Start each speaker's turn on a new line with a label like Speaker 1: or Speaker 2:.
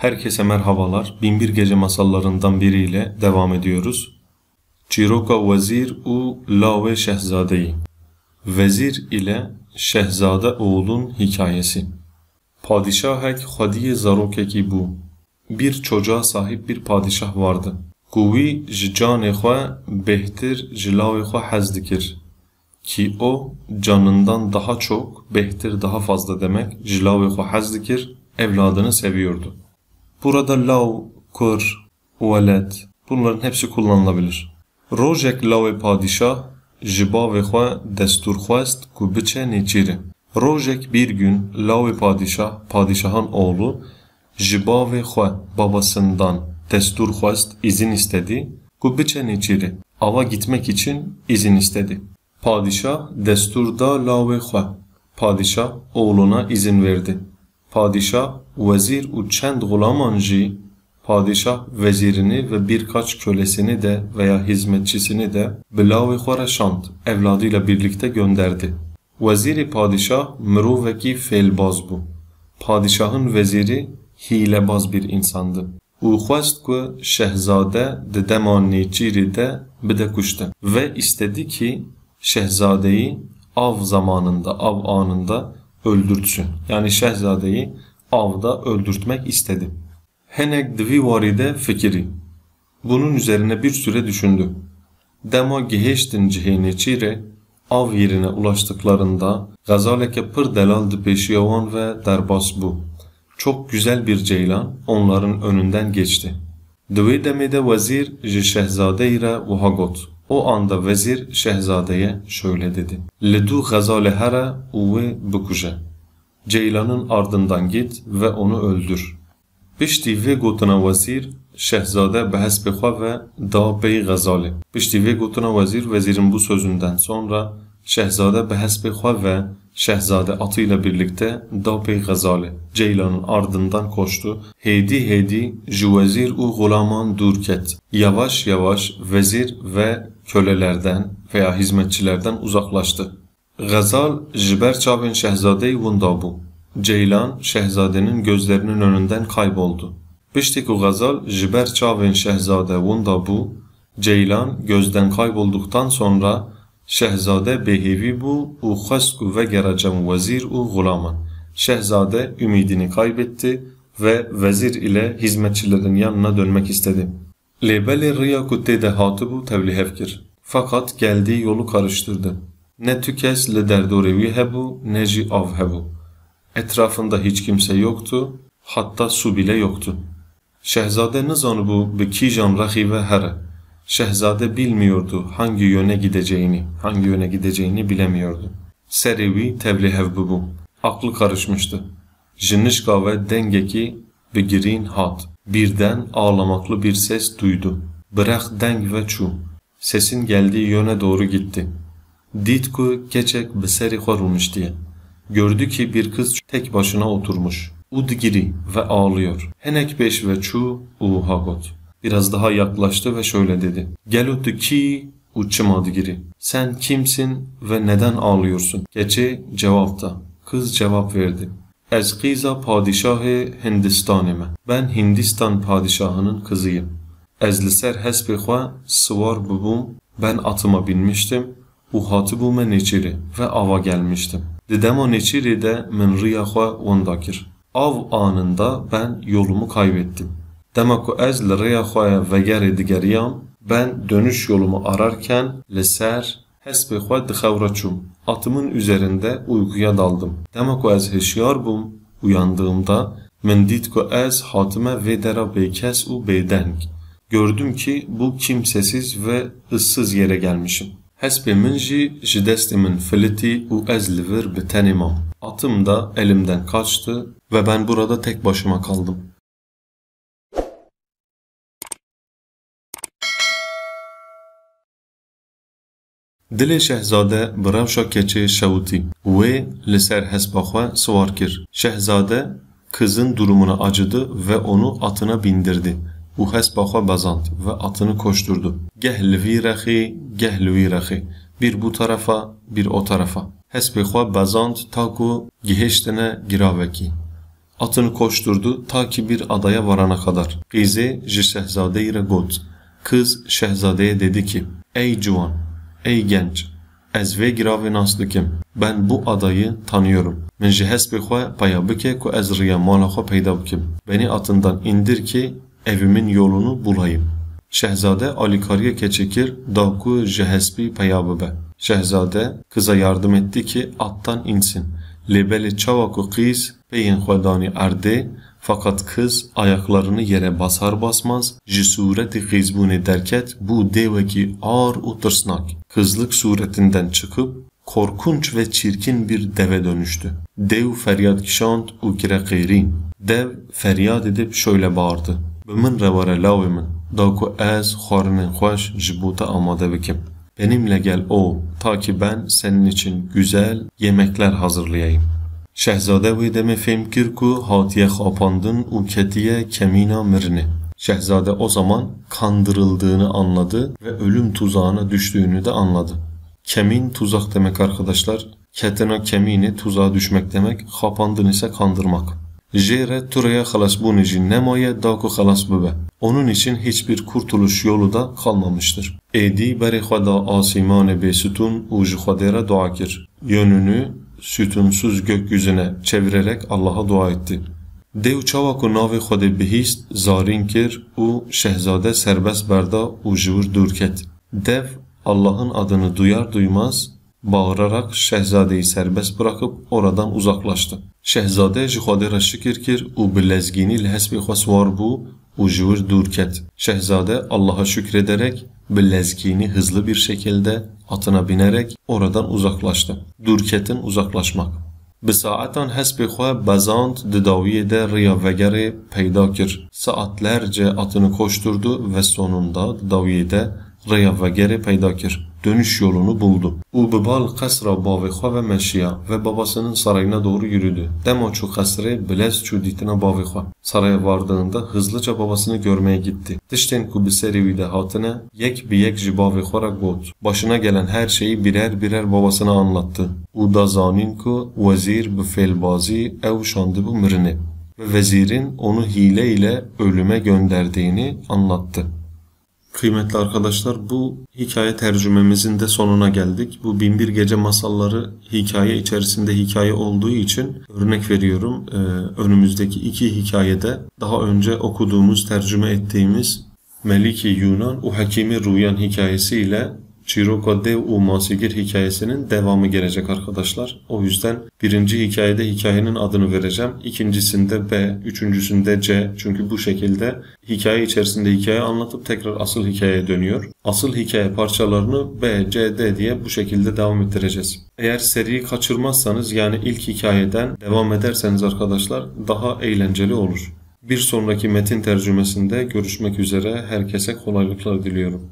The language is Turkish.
Speaker 1: Herkese merhabalar. Binbir Gece masallarından biriyle devam ediyoruz. Çiroka Vezir u Lave Şehzadeyi. Vezir ile Şehzade oğlun hikayesi. Padişahek Hadiye Zarokeki bu. Bir çocuğa sahip bir padişah vardı. Kuvi jcanê xwe behtir ji lavê xwe hez dikir. Ki o canından daha çok, behtir daha fazla demek, ji lavê xwe hez dikir, evladını seviyordu. Burada lav, kur, velet bunların hepsi kullanılabilir. Rojek lavê padişah ji bavê xwe destur xwest ku biçe nêçîrê. Rojek bir gün lavê padişah, padişahın oğlu ji bavê xwe babasından destur xwest izin istedi ku biçe nêçîrê. Ava gitmek için izin istedi. Padişah desturda lavê xwe. Padişah oğluna izin verdi. Padişah vezir u çend gulaman jî padişah vezirini ve birkaç kölesini de veya hizmetçisini de bilavê xwe re şand, evladıyla birlikte gönderdi. Veziri padişah mirovekî fêlbaz bû. Padişahın veziri hilebaz bir insandı. û xwest ku şehzade di dema nêçîrê de bide kuştin ve istedi ki şehzadeyi av zamanında, av anında öldürtsün. Yani şehzadeyi avda öldürtmek istedi. Henek divî varîde fikirî. Bunun üzerine bir süre düşündü. Dema gihêştin cihê nêçîrê, av yerine ulaştıklarında gazaleke pır delal di pêşiya wan ve derbas bû. Çok güzel bir ceylan onların önünden geçti. Di wê demê de vezîr ji şehzadeyî re wiha got. O anda vezir şehzadeye şöyle dedi. Li dû gazale here û wê bikuje. Ceylanın ardından git ve onu öldür. Piştî vê gotina vezîr, şehzade bi hespê xwe ve da pey gazalê. Piştî vê gotina vezîr, vezirin bu sözünden sonra şehzade bi hespê xwe ve şehzade atıyla birlikte da pey gazalê. Ceylanın ardından koştu. Heydi heydi ji vezir û gulaman dûr ket. Yavaş yavaş vezir ve kölelerden veya hizmetçilerden uzaklaştı. Gazal ji ber çavên şehzadeyî winda bû. Ceylan şehzadenin gözlerinin önünden kayboldu. Piştî ku Gazal ji ber çavên şehzade winda bû, Ceylan gözden kaybolduktan sonra şehzade bêhêvî bû û xwest ku vegere cem vezîr û gulaman. Şehzade ümidini kaybetti ve vezir ile hizmetçilerin yanına dönmek istedi. Lêbelê rêya ku tê de hatibû tevlîhev kir. Fakat geldiği yolu karıştırdı. Ne tükes li derdorê wî hebû, ne jî av hebû. Etrafında hiç kimse yoktu, hatta su bile yoktu. Şehzade nizanibû bi kîjan rexîve here. Şehzade bilmiyordu hangi yöne gideceğini bilemiyordu. Serê wî tevlîhev bibû. Aklı karışmıştı. Jinişka ve dengekî bi girîn hat. Birden ağlamaklı bir ses duydu. Bırak deng ve çû. Sesin geldiği yöne doğru gitti. Dît ku keçek bi serî xwe rûniştiye. Gördü ki bir kız tek başına oturmuş. U digiri ve ağlıyor. Henek beş ve çû u hagot. Biraz daha yaklaştı ve şöyle dedi. Gel o ki u çıma digiri. Sen kimsin ve neden ağlıyorsun? Keçe cevapta. Kız cevap verdi. Ez qiza padişahı Hindistanime. Ben Hindistan padişahının kızıyım. Ez li ser hespê xwe sıvar bubum. Ben atıma binmiştim. U hatibû me nêçîrê ve ava gelmiştim. Di dema nêçîrê de min rêya xwe winda kir. Av anında ben yolumu kaybettim. Dema ku ez li rêya xwe vegerê digeriyam, ben dönüş yolumu ararken li ser hespê xwe dixewra çûm. Atımın üzerinde uykuya daldım. Dema ku ez hişyar bûm, uyandığımda min dît ku ez hatime vê dera bêkes û bêdeng. Gördüm ki bu kimsesiz ve ıssız yere gelmişim. Hespê min jî ji destê min filitî û ez li vir bi tenê mam. Atım da elimden kaçtı ve ben burada tek başıma kaldım. Dilê şehzade bi rewşa keçê şewitî. Wê li ser hespa xwe swar kir. Şehzade kızın durumuna acıdı ve onu atına bindirdi. û hespa xwe bezand ve atını koşturdu. Geh li vî rexê, geh li wî rexê. Bir bu tarafa, bir o tarafa. Hespê xwe bezand ta ku gihêştine giravekî. Atını koşturdu ta ki bir adaya varana kadar. Qize ji şehzade-i re got. Kız şehzadeye dedi ki, ey civan, ey genç, ez vê giravê nas dikim. Ben bu adayı tanıyorum. Min ji hespê xwe paya bike ku ez rêya mala xwe peyda bikim. Beni atından indir ki evimin yolunu bulayım. Şehzade alîkariye keçikir da ku ji hespî paya bibe. Şehzade kıza yardım etti ki attan insin. Lebeli çava ku qîs peyên xwe danî erdê, fakat kız ayaklarını yere basar basmaz ji sureti qîzbûnê derket bu deveki ağır û tırsnak. Kızlık suretinden çıkıp korkunç ve çirkin bir deve dönüştü. Dev feryat kişand û kire qêrîn. Dev feryat edip şöyle bağırdı. Bi min re were lawê min, da ku ez xwarinên xweş ji bo te amade bikim. Benimle gel o, ta ki ben senin için güzel yemekler hazırlayayım. Şehzade wê demê fêm kir ku hatiye xapandin û ketiye kemîna mirinê. Şehzade o zaman kandırıldığını anladı ve ölüm tuzağına düştüğünü de anladı. Kemin tuzak demek arkadaşlar. Ketina kemini tuzağa düşmek demek. Xapandin ise kandırmak. Jere turaya xalasbûnê jî nemaye da ku xalas bibe. Onun için hiçbir kurtuluş yolu da kalmamıştır. Êdî berê xwe da asîmanê bêsûtûn û ji Xwedê re dua kir. Yönünü sütunsuz gökyüzüne çevirerek Allah'a dua etti. Dev çawa ku navê Xwedê bihîst zarîn kir û şehzade serbest berda û ji wir dûr ket. Dev Allah'ın adını duyar duymaz bağırarak şehzadeyi serbest bırakıp oradan uzaklaştı. Şehzade ji Xwedê re şikir kir û bi lezgînî li hespê xwe swar bû û ji wir dûr ket. Şehzade Allah'a şükrederek bi lezgînî hızlı bir şekilde atına binerek oradan uzaklaştı. Dûrketin uzaklaşmak. Bi saetan hespê xwe bezand di dawiyê de rêya vegerê peyda kir. Saatlerce atını koşturdu ve sonunda di dawiyê de rêya vegerê peyda kir. Dönüş yolunu buldu. û bi bal qesra bavê xwe ve meşiya ve babasının sarayına doğru yürüdü. Dema çû qesrê bilez çû dîtina bavê xwe. Saraya vardığında hızlıca babasını görmeye gitti. Tiştên ku bi serê wî de hatine yek bi yek ji bavê xwe re got. Başına gelen her şeyi birer birer babasına anlattı. û da zanîn ku wezîr bi fêlbazî ew şandibû mirinê ve vezirin onu hile ile ölüme gönderdiğini anlattı. Kıymetli arkadaşlar, bu hikaye tercümemizin de sonuna geldik. Bu Binbir Gece masalları hikaye içerisinde hikaye olduğu için örnek veriyorum. Önümüzdeki iki hikayede daha önce okuduğumuz, tercüme ettiğimiz Meliki Yunan u Hakimi Ruyan hikayesi ile Çiroka Dev u Masigir hikayesinin devamı gelecek arkadaşlar. O yüzden birinci hikayede hikayenin adını vereceğim. İkincisinde B, üçüncüsünde C. Çünkü bu şekilde hikaye içerisinde hikaye anlatıp tekrar asıl hikayeye dönüyor. Asıl hikaye parçalarını B, C, D diye bu şekilde devam ettireceğiz. Eğer seriyi kaçırmazsanız, yani ilk hikayeden devam ederseniz arkadaşlar daha eğlenceli olur. Bir sonraki metin tercümesinde görüşmek üzere. Herkese kolaylıklar diliyorum.